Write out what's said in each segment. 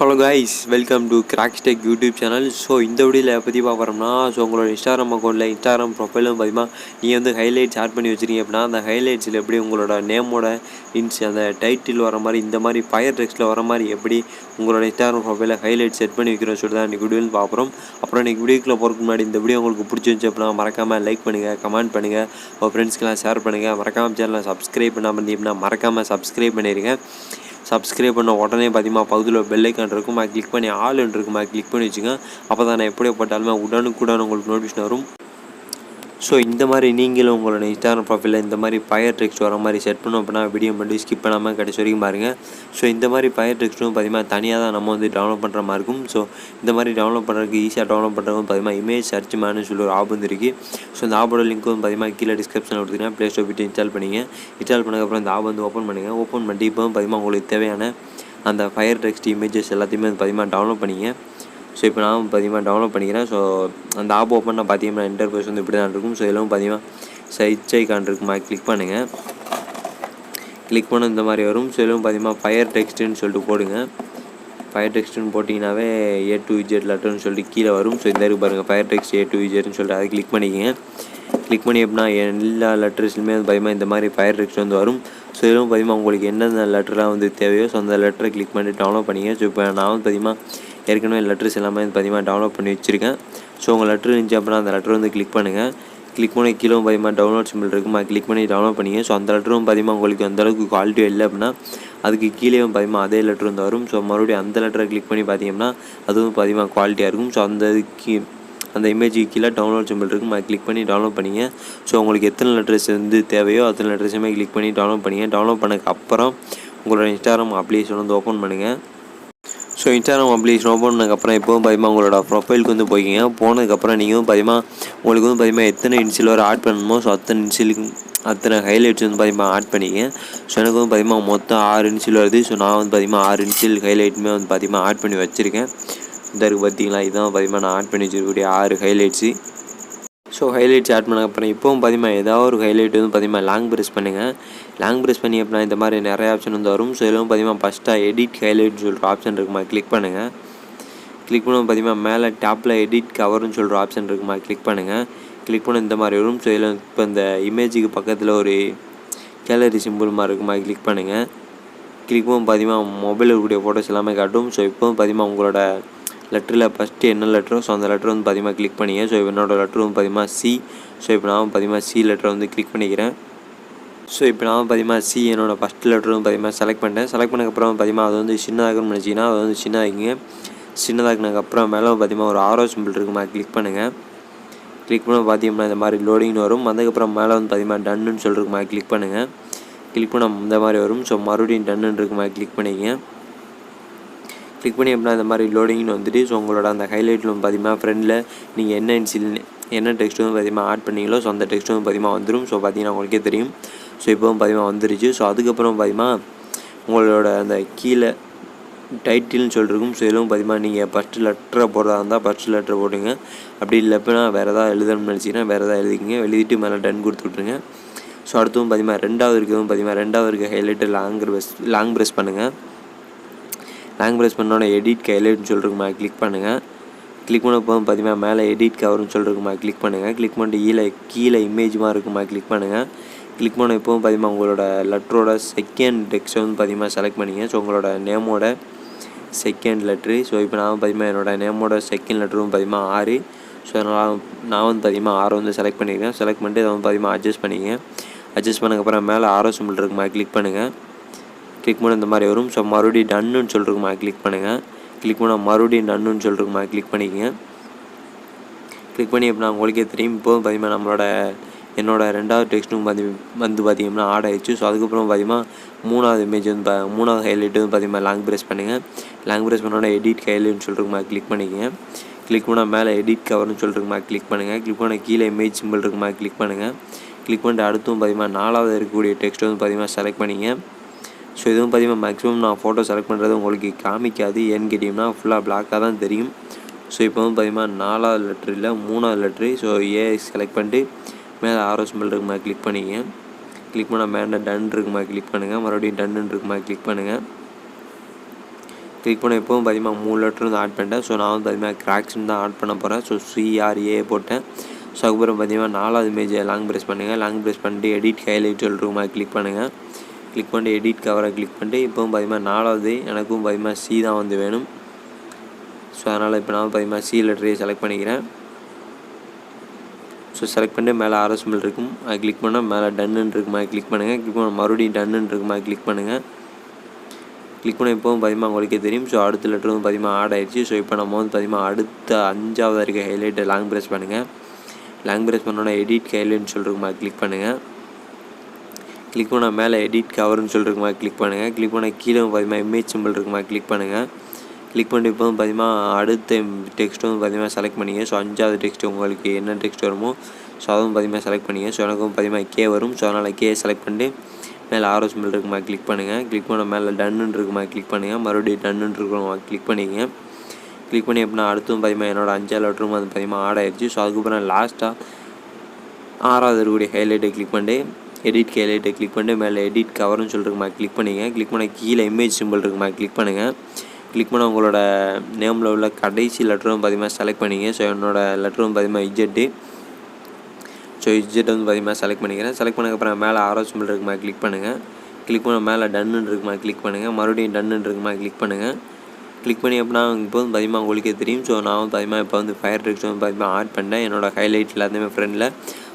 Hello guys, welcome to Crackz Tech YouTube channel. So இந்த வீடியோவில் பற்றி பார்க்குறோம்னா உங்களோட இன்ஸ்டாகிராம் அக்கௌண்ட்டில் இன்ஸ்டாகிராம் ப்ரொஃபைலும் பார்த்தீங்கன்னா நீங்கள் ஹைலைட்ஸ் ஆட் பண்ணி வச்சுருக்கீங்க அப்படின்னா அந்த ஹைலைட்ஸில் எப்படி உங்களோட நேமோட அந்த டைட்டில் வர மாதிரி இந்த மாதிரி ஃபயர் டெக்ஸ்ட்டில் வர மாதிரி எப்படி உங்களோட இன்ஸ்டாகிராம் ப்ரொஃபைலில் ஹைலைட் செட் பண்ணி வைக்கிறோம் சொல்லி தான் இன்றைக்கி வீடியோவில் பார்க்குறோம். அப்புறம் இன்றைக்கி வீடியோக்குள்ளே போகிறதுக்கு முன்னாடி இந்த வீடியோ உங்களுக்கு பிடிச்சிருந்துச்சு அப்படின்னா மறக்காமல் லைக் பண்ணுங்கள், கமெண்ட் பண்ணுங்கள், உங்கள் ஃப்ரெண்ட்ஸ்க்கெல்லாம் ஷேர் பண்ணுங்கள். மறக்காமல் சேனலை சப்ஸ்கிரைப் பண்ணாமல் இருந்தீங்கன்னா மறக்காமல் சப்ஸ்கிரைப் பண்ணிடுங்க. சப்ஸ்கிரைப் பண்ண உடனே பார்த்தீங்கன்னா பகுதியில் பெல் ஐக்கான் இருக்கும், அது கிளிக் பண்ணி ஆல் இருக்கும், அது கிளிக் பண்ணி வச்சுங்க. அப்போ தான் நான் எப்படியே போட்டாலுமே உடனுக்குடன் உங்களுக்கு நோட்டிஃபிகேஷன் வரும். ஸோ இந்த மாதிரி நீங்களும் உங்களோட இன்ஸ்டாகிராம் ப்ரொஃபைலில் இந்த மாதிரி ஃபயர் டெக்ஸ்ட் வர மாதிரி செட் பண்ணோம் அப்படின்னா வீடியோ மட்டும் ஸ்கிப் பண்ணாமல் கடைசி வரைக்கும் பாருங்கள். ஸோ இந்த மாதிரி ஃபயர் டெக்ஸ்ட்டும் பார்த்தீங்கன்னா தனியாக தான் நம்ம டவுன்லோட் பண்ணுற மாதிரி இருக்கும். ஸோ இந்த மாதிரி டவுன்லோட் பண்ணுறதுக்கு ஈஸியாக டவுன்லோட் பண்ணுறதுக்கு பார்த்தீங்கன்னா இமேஜ் சர்ச் மேனு சொல்லி ஒரு ஆப் இருக்குது. ஸோ இந்த ஆப்போட லிங்க்கும் பார்த்தீங்கன்னா கீழே டிஸ்கிரிப்ஷனில் கொடுத்துருக்கேன். ப்ளே ஸ்டோர் போய்ட்டு இன்ஸ்டால் பண்ணிங்க. இன்ஸ்டால் பண்ணதுக்கப்புறம் இந்த ஆப் ஓப்பன் பண்ணுங்கள். ஓப்பன் பண்ணிட்டு இப்போ பார்த்தீங்கன்னா உங்களுக்கு தேவையான அந்த ஃபயர் டெக்ஸ்ட் இமேஜஸ் எல்லாத்தையுமே பார்த்தீங்கன்னா டவுன்லோட் பண்ணிங்க. ஸோ இப்போ நான் பார்த்தீங்கன்னா டவுன்லோட் பண்ணிக்கிறேன். ஸோ அந்த ஆப் ஓப்பன் பார்த்தீங்கன்னா இன்டர்ஃபேஸ் இப்படி தான் இருக்கும். ஸோ இதெல்லாம் பார்த்தீங்கன்னா சைட் ஐக்கான் இருக்குமா, கிளிக் பண்ணுங்கள். கிளிக் பண்ண இந்த மாதிரி வரும். ஸோ இதெல்லாம் பார்த்தீங்கன்னா ஃபயர் டெக்ஸ்ட்டுன்னு சொல்லிட்டு போடுங்க. ஃபயர் டெக்ஸ்ட்டுன்னு போட்டிங்கனாவே A to Z லெட்டர்னு சொல்லிட்டு கீழே வரும். ஸோ இந்த இருக்குது பாருங்கள், ஃபயர் டெக்ஸ்ட் A to Zன்னு சொல்லிட்டு அதை கிளிக் பண்ணிக்கங்க. கிளிக் பண்ணி எப்படின்னா எல்லா லெட்டர்ஸ்லையுமே பார்த்தீங்கன்னா இந்த மாதிரி ஃபயர் டெக்ஸ்ட் வரும். ஸோ இதெல்லாம் பார்த்தீங்கன்னா உங்களுக்கு எந்தெந்த லெட்டர்லாம் தேவையோ ஸோ அந்த லெட்டரை கிளிக் பண்ணி டவுன்லோட் பண்ணிங்க. ஸோ இப்போ நான் பார்த்தீங்கன்னா ஏற்கனவே லெட்டர்ஸ் எல்லாமே பார்த்தீங்கன்னா டவுன்லோட் பண்ணி வச்சுருக்கேன். ஸோ உங்கள் லெட்டர் இருந்துச்சு அப்படின்னா அந்த லெட்டர் கிளிக் பண்ணுங்கள். கிளிக் பண்ணி கீழே பார்த்தீங்கன்னா டவுன்லோட் சிம்பிள் இருக்கும், அது கிளிக் பண்ணி டவுன்லோட் பண்ணிங்க. ஸோ அந்த லெட்டரும் பார்த்தீங்கன்னா உங்களுக்கு அந்தளவுக்கு குவாலிட்டி இல்லை அப்படின்னா அதுக்கு கீழே பார்த்தீங்கன்னா அதே லெட்டர் வரும். ஸோ மறுபடியும் அந்த லெட்டரை கிளிக் பண்ணி பார்த்தீங்கன்னா அதுவும் பார்த்தீங்கன்னா குவாலிட்டியாக இருக்கும். ஸோ அந்த இமேஜுக்கு கீழே டவுன்லோட் சிம்பிள் இருக்கும், அதை கிளிக் பண்ணி டவுன்லோட் பண்ணிங்க. ஸோ உங்களுக்கு எத்தனை லெட்டர்ஸ் தேவையோ அத்தனை லெட்டர்ஸுமே கிளிக் பண்ணி டவுன்லோட் பண்ணிங்க. டவுன்லோட் பண்ணதுக்கு அப்புறம் உங்களோட இன்ஸ்டாகிராம் அப்ளிகேஷன் ஓப்பன் பண்ணுங்கள். ஸோ இன்ஸ்டாகிராம் அப்ளிகேஷன் ஓப்பன் பண்ணதுக்கப்புறம் இப்போவும் பார்த்தீங்கன்னா உங்களோட ப்ரொஃபைலுக்கு போய்க்கிங்க. போனதுக்கப்புறம் நீங்கள் பார்த்தீங்கன்னா உங்களுக்கு பார்த்தீங்கன்னா எத்தனை இன்சில் வரை ஆட் பண்ணணுமோ ஸோ அத்தனை இன்சிலுக்கு அத்தனை ஹைலைட்ஸ் பார்த்தீங்கன்னா ஆட் பண்ணிங்க. ஸோ எனக்கு பார்த்தீங்கன்னா மொத்தம் 6 இன்சில் வருது. ஸோ நான் பார்த்தீங்கன்னா 6 இன்சில் ஹைலைட்டுமே பார்த்தீங்கன்னா ஆட் பண்ணி வச்சுருக்கேன். இந்த இருக்குது பார்த்தீங்களா, இதுதான் பார்த்தீங்கன்னா நான் ஆட் பண்ணி வச்சுருக்கக்கூடிய 6 ஹைலைட்ஸு. ஸோ ஹைலைட்ஸ் ஆட் பண்ணதுக்கப்புறம் இப்போவும் பார்த்தீங்கன்னா ஏதாவது ஒரு ஹைலைட் பார்த்தீங்கன்னா லாங் ப்ரெஸ் பண்ணுங்கள். லாங் ப்ரெஸ் பண்ணி அப்படின்னா இந்த மாதிரி நிறைய ஆப்ஷன் வரும். ஸோ இதெல்லாம் பார்த்தீங்கன்னா ஃபஸ்ட்டாக எடிட் ஹைலைட்னு சொல்கிற ஆப்ஷன் இருக்குமா, கிளிக் பண்ணுங்கள். கிளிக் பண்ண பார்த்தீங்கன்னா மேலே டாப்பில் எடிட் கவர்னு சொல்கிற ஆப்ஷன் இருக்குமா, கிளிக் பண்ணுங்கள். கிளிக் பண்ண இந்த மாதிரி வரும். ஸோ இதில் இப்போ இந்த இமேஜுக்கு பக்கத்தில் ஒரு கேலரி சிம்பிள் மாதிரி இருக்குமா, கிளிக் பண்ணுங்கள். கிளிக் பண்ண பார்த்தீங்கன்னா மொபைலில் இருக்கக்கூடிய ஃபோட்டோஸ் எல்லாமே காட்டும். ஸோ இப்போ பார்த்தீங்கன்னா உங்களோட லெட்டரில் ஃபஸ்ட்டு என்ன லெட்டரோ ஸோ அந்த லெட்டர் பார்த்தீங்கன்னா கிளிக் பண்ணிங்க. ஸோ என்னோடய லெட்டர் பார்த்தீங்கன்னா C. ஸோ இப்போ நான் பார்த்தீங்கன்னா C லெட்டரை கிளிக் பண்ணிக்கிறேன். ஸோ இப்போ நான் பார்த்தீங்கன்னா C என்னோடய ஃபஸ்ட் லெட்டரும் பார்த்தீங்கன்னா செலக்ட் பண்ணிட்டேன். செலக்ட் பண்ணதுக்கப்புறம் பார்த்தீங்கன்னா அது சின்னதாகணும்னு நினச்சிங்கன்னா அது சின்னதாகிங்க. சின்னதாகினதுக்கப்புறம் மேலே பார்த்தீங்கன்னா ஒரு ஆரோ சிம்பிள் இருக்குமா, கிளிக் பண்ணுங்கள். கிளிக் பண்ண பார்த்தீங்கன்னா இந்த மாதிரி லோடிங்னு வரும். அதுக்கப்புறம் மேலே பார்த்தீங்கன்னா டன்னுன்னு சொல்லிருக்குமா, கிளிக் பண்ணுங்கள். கிளிக் பண்ண இந்த மாதிரி வரும். ஸோ மறுபடியும் டன்னுன்னு இருக்குமா, கிளிக் பண்ணிங்க. கிளிக் பண்ணி அப்படின்னா இந்த மாதிரி லோடிங்னு வந்துட்டு ஸோ உங்களோட அந்த ஹைலைட்டில் பார்த்தீங்கன்னா ஃப்ரெண்டில் நீங்கள் என்ன டெக்ஸ்ட்டும் பார்த்தீங்கன்னா ஆட் பண்ணிங்களோ ஸோ அந்த டெக்ஸ்ட்டும் பார்த்தீங்கன்னா வந்துடும். ஸோ பார்த்தீங்கன்னா உங்களுக்கே தெரியும். ஸோ இப்போவும் பார்த்தீங்கன்னா வந்துருச்சு. ஸோ அதுக்கப்புறம் பார்த்தீங்கன்னா உங்களோட அந்த கீழே டைட்டில்னு சொல்லிருக்கும். ஸோ இதெல்லாம் பார்த்தீங்கன்னா நீங்கள் ஃபஸ்ட்டு லெட்டரை போடுறதா இருந்தால் ஃபஸ்ட்டு லெட்டரை போடுங்க. அப்படி இல்லைன்னா வேறு எதாவது எழுதணும்னு நினச்சிங்கன்னா வேறு எதாவது எழுதிக்கிங்க. எழுதிட்டு மேலே டன் கொடுத்து விட்ருங்க. ஸோ அடுத்தவும் பார்த்தீங்கன்னா ரெண்டாவது இருக்க ஹைலைட்டு லாங் ப்ரெஸ் பண்ணுங்கள். லாங் ப்ரெஸ் பண்ணோட எடிட் ஹைலைட்னு சொல்லிருக்குமா, கிளிக் பண்ணுங்கள். கிளிக் பண்ண போதும் பார்த்தீங்கன்னா மேலே எடிட் கவர்னு சொல்லிருக்குமா, கிளிக் பண்ணுங்கள். கிளிக் பண்ணிட்டு கீழே இமேஜுமா இருக்குமா, கிளிக் பண்ணுங்கள். கிளிக் பண்ண இப்போவும் பார்த்தீங்கன்னா உங்களோட லெட்டரோட செகண்ட் டெக்ஸ்ட்டை பார்த்தீங்கன்னா செலக்ட் பண்ணிங்க. ஸோ உங்களோட நேமோட செகண்ட் லெட்ரு. ஸோ இப்போ நான் பார்த்தீங்கன்னா என்னோடய நேமோட செகண்ட் லெட்டரும் பார்த்தீங்கன்னா 6. ஸோ நான் பார்த்தீங்கன்னா 6 செலக்ட் பண்ணிக்கிறேன். செலக்ட் பண்ணிட்டு இதை பார்த்தீங்கன்னா அட்ஜஸ்ட் பண்ணிங்க. அட்ஜஸ்ட் பண்ணதுக்கப்புறம் மேலே ஆரோ சிம்பிள் இருக்குமா, கிளிக் பண்ணுங்கள். கிளிக் பண்ண இந்த மாதிரி வரும். ஸோ மறுபடியும் டன்னுன்னு சொல்லிருக்குமா, கிளிக் பண்ணுங்கள். கிளிக் பண்ணால் மறுபடியும் டன்னுன்னு சொல்லிருக்குமா, கிளிக் பண்ணிக்கங்க. கிளிக் பண்ணி எப்படின்னா உங்களுக்கே தெரியும். இப்போது பார்த்தீங்கன்னா என்னோடய ரெண்டாவது டெக்ஸ்ட்டும் பார்த்தீங்கன்னா ஆட் ஆகிடுச்சு. ஸோ அதுக்கப்புறம் பார்த்தீங்கன்னா மூணாவது இமேஜ் மூணாவது ஹைலைட்டு பார்த்தீங்கன்னா லாங் ப்ரெஸ் பண்ணுங்கள். லாங் ப்ரெஸ் பண்ணோட எடிட் ஹைலைட்னு சொல்லிருக்குமா, கிளிக் பண்ணிக்கங்க. கிளிக் பண்ணால் மேலே எடிட் கவர்னு சொல்லிருக்குமா, கிளிக் பண்ணுங்கள். கிளிக் பண்ண கீழே இமேஜ் சிம்பிள் இருக்குமா, கிளிக் பண்ணுங்கள். கிளிக் பண்ணிட்டு அடுத்தும் பார்த்தீங்கன்னா 4வது இருக்கக்கூடிய டெக்ஸ்ட் பார்த்தீங்கன்னா செலக்ட் பண்ணிங்க. ஸோ இதுவும் பார்த்தீங்கன்னா மேக்ஸிமம் நான் ஃபோட்டோ செலக்ட் பண்ணுறது உங்களுக்கு காமிக்காது. ஏன்னு கேட்டிங்கன்னா ஃபுல்லாக பிளாக்காக தான் தெரியும். ஸோ இப்போ பார்த்தீங்கன்னா 4வது லெட்ரு இல்லை 3வது லெட்ரு. ஸோ செலக்ட் பண்ணிட்டு மேலே ஆரோ சிம்பிள் இருக்குமா, கிளிக் பண்ணிங்க. கிளிக் பண்ணால் மேலே டன் இருக்குமா, கிளிக் பண்ணுங்கள். மறுபடியும் டன்னு இருக்குமா, கிளிக் பண்ணுங்கள். கிளிக் பண்ண எப்போவும் பார்த்தீங்கன்னா 3 லெட்டர் வந்து ஆட் பண்ணிட்டேன். ஸோ நான் வந்து பார்த்தீங்கன்னா கிராக்ஸ்ன்னு தான் ஆட் பண்ண போகிறேன். ஸோ CRA போட்டேன். ஸோ அதுக்கப்புறம் பார்த்தீங்கன்னா 4வது இமேஜை லாங் ப்ரெஸ் பண்ணுங்கள். லாங் ப்ரெஸ் பண்ணிட்டு எடிட் ஹைலைட் சொல்லிருக்குமா கிளிக் பண்ணுங்கள். கிளிக் பண்ணிட்டு எடிட் கவரை கிளிக் பண்ணிட்டு இப்போவும் பார்த்தீங்கன்னா 4வது எனக்கும் பார்த்தீங்கன்னா C தான் வந்து வேணும். ஸோ அதனால் இப்போ நான் பார்த்தீங்கன்னா C லெட்டரையே செலக்ட் பண்ணிக்கிறேன். ஸோ செலக்ட் பண்ணிட்டு மேலே ஆரோ சிம்பிள் இருக்கும், அது கிளிக் பண்ணால் மேலே டன்னுன்னு இருக்குமா கிளிக் பண்ணுங்கள். கிளிக் பண்ண மறுபடியும் டன்னுன்னு இருக்குமா கிளிக் பண்ணுங்கள். கிளிக் பண்ண இப்போவும் பார்த்தீங்கன்னா உங்களுக்கே தெரியும். ஸோ அடுத்த லெட்டர் வந்து பார்த்தீங்கன்னா ஆட் ஆயிடுச்சு. ஸோ இப்போ நம்ம வந்து பார்த்தீங்கன்னா அடுத்த 5வது இருக்க ஹைலைட்டை லாங் ப்ரெஸ் பண்ணுங்கள். லாங் ப்ரெஸ் பண்ணோன்னா எடிட் ஹைலைட்னு சொல்லிருக்குமா கிளிக் பண்ணுங்கள். கிளிக் பண்ணால் மேலே எடிட் கவர்னு சொல்லிருக்குமா கிளிக் பண்ணுங்கள். கிளிக் பண்ண கீழே பார்த்தீங்கன்னா இமேஜ் சிம்பிள் இருக்குமா கிளிக் பண்ணுங்கள். கிளிக் பண்ணி இப்போ பார்த்தீங்கன்னா அடுத்த டெக்ஸ்ட் வந்து பார்த்தீங்கன்னா செலக்ட் பண்ணிங்க. ஸோ 5வது டெக்ஸ்ட் உங்களுக்கு என்ன டெக்ஸ்ட் வருமோ ஸோ அதுவும் பார்த்தீங்கன்னா செலக்ட் பண்ணிங்க. ஸோ எனக்கும் பார்த்தீங்கன்னா K வரும். ஸோ அதனால் K செலக்ட் பண்ணிட்டு மேலே ஆரோ சிம்பிள் இருக்குமா கிளிக் பண்ணுங்கள். கிளிக் பண்ண மேலே டன்னுன்னு இருக்குமா கிளிக் பண்ணுங்கள். மறுபடியும் டன்னுன்னு இருக்குமா கிளிக் பண்ணிங்க. கிளிக் பண்ணி எப்படின்னா அடுத்தும் பார்த்தீங்கன்னா என்னோட 5வது லெட்டரும் வந்து பார்த்தீங்கன்னா ஆட் ஆயிடுச்சு. ஸோ அதுக்கப்புறம் லாஸ்ட்டாக 6வது இருக்கக்கூடிய ஹைலைட்டை கிளிக் பண்ணிட்டு எடிட் ஹைலைட்டை கிளிக் பண்ணிட்டு மேலே எடிட் கவர்னு சொல்லிருக்குமா கிளிக் பண்ணிங்க. கிளிக் பண்ண கீழே இமேஜ் சிம்பிள் இருக்குமா கிளிக் பண்ணுங்கள். கிளிக் பண்ண உங்களோட நேமில் உள்ள கடைசி லெட்டரும் பார்த்தீங்கன்னா செலக்ட் பண்ணிங்க. ஸோ என்னோடய லெட்டரும் பார்த்தீங்கன்னா இஜெட்டு. ஸோ இஜெட் வந்து பார்த்தீங்கன்னா செலக்ட் பண்ணிக்கிறேன். செலக்ட் பண்ணதுக்கப்புறம் மேலே ஆரோ சிம்பிள் இருக்குமா கிளிக் பண்ணுங்கள். கிளிக் பண்ண மேலே டன்னுன்னு இருக்குமா கிளிக் பண்ணுங்கள். மறுபடியும் டன்னுன்னு இருக்குமா கிளிக் பண்ணுங்கள். கிளிக் பண்ணி எப்படின்னா இப்போ வந்து பார்த்தீங்கன்னா உங்களுக்கே தெரியும். ஸோ நான் வந்து பார்த்தீங்கன்னா இப்போ வந்து ஃபயர் டெக்ஸ்ட் வந்து பார்த்தீங்கன்னா ஆட் பண்ணேன் என்னோடய ஹைலைட் எல்லாத்தையுமே ஃப்ரெண்டில்.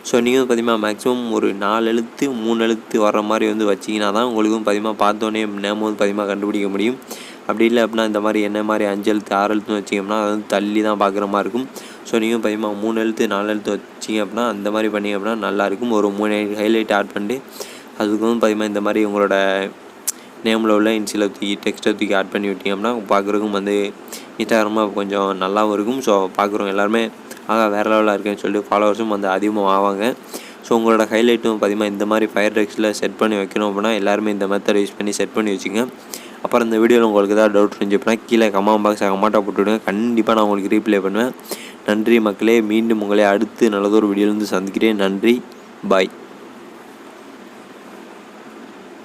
ஸோ நீங்கள் பார்த்தீங்கன்னா மேக்ஸிமம் ஒரு 4 எழுத்து 3 எழுத்து வர்ற மாதிரி வந்து வச்சிங்கன்னா தான் உங்களுக்கும் பார்த்தீங்கன்னா பார்த்தோன்னே நேம் வந்து பார்த்தீங்கன்னா கண்டுபிடிக்க முடியும். அப்படி இல்லை அப்படின்னா இந்த மாதிரி என்ன மாதிரி 5 எழுத்து 6 எழுத்துன்னு வச்சிங்கன்னா அது வந்து தள்ளி தான் பார்க்குற மாதிரி இருக்கும். ஸோ நீங்கள் பார்த்தீங்கன்னா 3 எழுத்து 4 எழுத்து வச்சிங்க அப்படின்னா அந்த மாதிரி பண்ணிங்க அப்படின்னா நல்லாயிருக்கும். ஒரு 3 ஹைலைட் ஆட் பண்ணிட்டு அதுக்கு வந்து பார்த்தீங்கன்னா இந்த மாதிரி உங்களோட நேமில் உள்ள இன்சியில் தூக்கி டெக்ஸ்ட்டை தூக்கி ஆட் பண்ணி விட்டிங்கன்னா பார்க்குறதுக்கும் வந்து நீட்டாக கொஞ்சம் நல்லாவும் இருக்கும். ஸோ பார்க்குறவங்க எல்லாருமே வேறு லெவலில் இருக்குன்னு சொல்லிட்டு ஃபாலோவர்ஸும் வந்து அதிகமாக ஆவாங்க. ஸோ உங்களோட ஹைலைட்டும் பார்த்தீங்கன்னா இந்த மாதிரி ஃபயர் டெக்ஸ்ட்டில் செட் பண்ணி வைக்கணும் அப்படின்னா எல்லாருமே இந்த மெத்தட் யூஸ் பண்ணி செட் பண்ணி வச்சுங்க. அப்புறம் இந்த வீடியோவில் உங்களுக்கு ஏதாவது டவுட் இருந்துச்சு அப்படின்னா கீழே கமெண்ட் பாக்ஸை கமெண்ட்டாக போட்டுவிடுங்க. கண்டிப்பாக நான் உங்களுக்கு ரீப்ளை பண்ணுவேன். நன்றி மக்களே. மீண்டும் உங்களை அடுத்து நல்லதொரு வீடியோவில் வந்து சந்திக்கிறேன். நன்றி. பாய்.